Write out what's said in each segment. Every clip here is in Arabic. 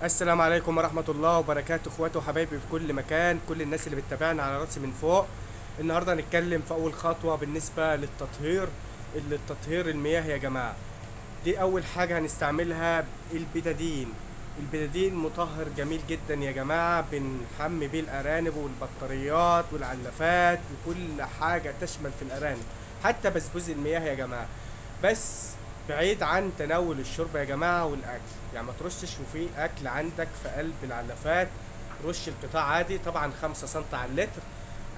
السلام عليكم ورحمة الله وبركاته، اخواتي وحبايبي في كل مكان، كل الناس اللي بتتابعنا على راسي من فوق. النهارده هنتكلم في اول خطوة بالنسبة للتطهير. التطهير المياه يا جماعة، دي اول حاجة هنستعملها البيتادين. البيتادين مطهر جميل جدا يا جماعة، بنحمي بيه الارانب والبطاريات والعلافات وكل حاجة تشمل في الارانب، حتى بسبوس المياه يا جماعة. بس بعيد عن تناول الشرب يا جماعة والاكل، يعني ما ترشش وفي اكل عندك في قلب العلافات. رش القطاع عادي، طبعا 5 سم على اللتر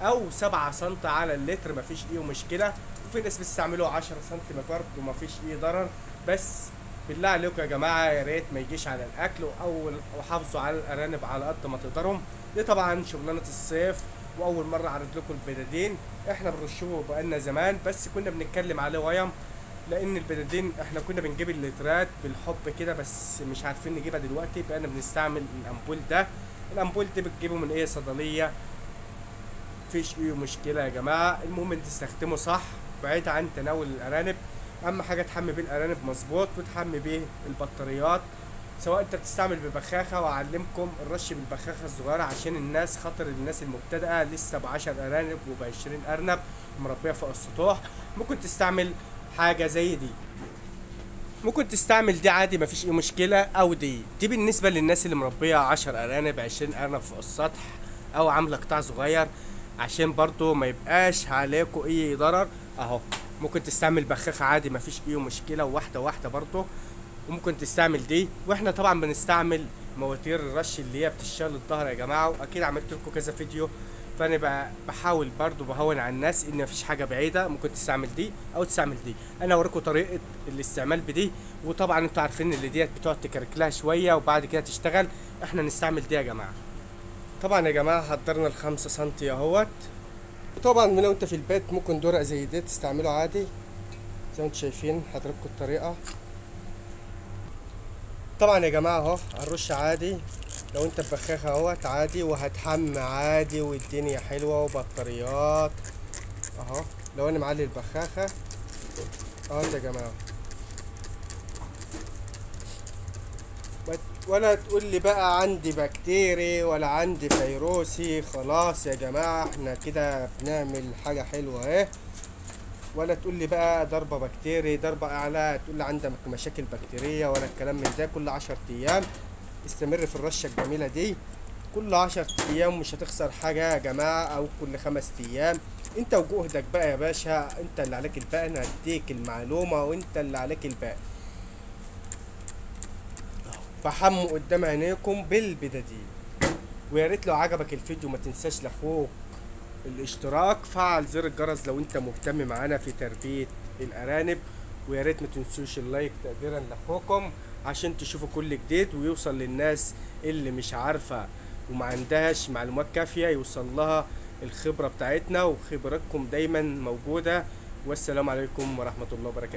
او 7 سم على اللتر، مفيش ايه مشكلة. وفي ناس بتستعمله 10 سم برضه ومفيش ايه ضرر. بس بالله عليكم يا جماعة، يا ريت ما يجيش على الاكل، او حافظوا على الارانب على قد ما تقدروا. دي طبعا شغلانة الصيف، واول مرة اعرض لكم البيتادين. احنا بنرشوه بقالنا زمان، بس كنا بنتكلم عليه ويم، لان البنادين احنا كنا بنجيب اللترات بالحب كده، بس مش عارفين نجيبها دلوقتي، بقينا بنستعمل الامبول ده. الامبول ده بتجيبه من ايه؟ صيدليه، مفيش اي مشكله يا جماعه. المهم ان تستخدمه صح بعيد عن تناول الارانب. اهم حاجه تحمي بيه الارانب مظبوط، وتحمي بيه البطاريات، سواء انت بتستعمل ببخاخه. واعلمكم الرش بالبخاخه الصغيره عشان الناس، خاطر الناس المبتدئه لسه ب10 ارانب وب20 ارنب مربيه فوق السطوح. ممكن تستعمل حاجه زي دي، ممكن تستعمل دي عادي، مفيش اي مشكله. او دي بالنسبه للناس اللي مربيه 10 ارانب 20 ارنب فوق السطح، او عامله قطاع صغير، عشان برضو ما يبقاش عليكم اي ضرر. اهو ممكن تستعمل بخاخه عادي، مفيش اي مشكله، وواحده واحده برضو. وممكن تستعمل دي. واحنا طبعا بنستعمل مواتير الرش اللي هي بتشال الظهر يا جماعه، واكيد عملت لكم كذا فيديو. فانا بحاول برضو بهون على الناس ان مفيش حاجه بعيده، ممكن تستعمل دي او تستعمل دي. انا اوريكم طريقه الاستعمال بدي. وطبعا انتوا عارفين اللي ديت بتقعد تكركلها شويه وبعد كده تشتغل. احنا نستعمل دي يا جماعه. طبعا يا جماعه حضرنا ال5 سم اهوت. وطبعا لو انت في البيت ممكن درق زي دي تستعمله عادي، زي ما انتوا شايفين حضراتكم الطريقه. طبعا يا جماعه اهو هنرش عادي، لو انت ببخاخه اهوت عادي، وهتحمى عادي والدنيا حلوه وبطاريات اهو. لو انا معلي البخاخه اهو يا جماعه، ولا تقول لي بقى عندي بكتيري ولا عندي فيروسي. خلاص يا جماعه احنا كده بنعمل حاجه حلوه اهي. ولا تقول لي بقى ضربه بكتيري ضربه اعلى، تقول لي عندك مشاكل بكتيريه ولا الكلام من ده. كل 10 ايام استمر في الرشه الجميله دي، كل 10 ايام مش هتخسر حاجه يا جماعه، او كل 5 ايام. انت وجهدك بقى يا باشا، انت اللي عليك الباقي. انا هديك المعلومه وانت اللي عليك الباقي. فحموا قدام عينيكم بالبدادين. ويا ريت لو عجبك الفيديو ما تنساش لاخوك الاشتراك، فعل زر الجرس لو انت مهتم معانا في تربيه الارانب. ويا ريت ما تنسوش اللايك تقديرا لاخوكم، عشان تشوفوا كل جديد ويوصل للناس اللي مش عارفه وما عندهاش معلومات كافيه، يوصل لها الخبره بتاعتنا، وخبرتكم دايما موجوده. والسلام عليكم ورحمه الله وبركاته.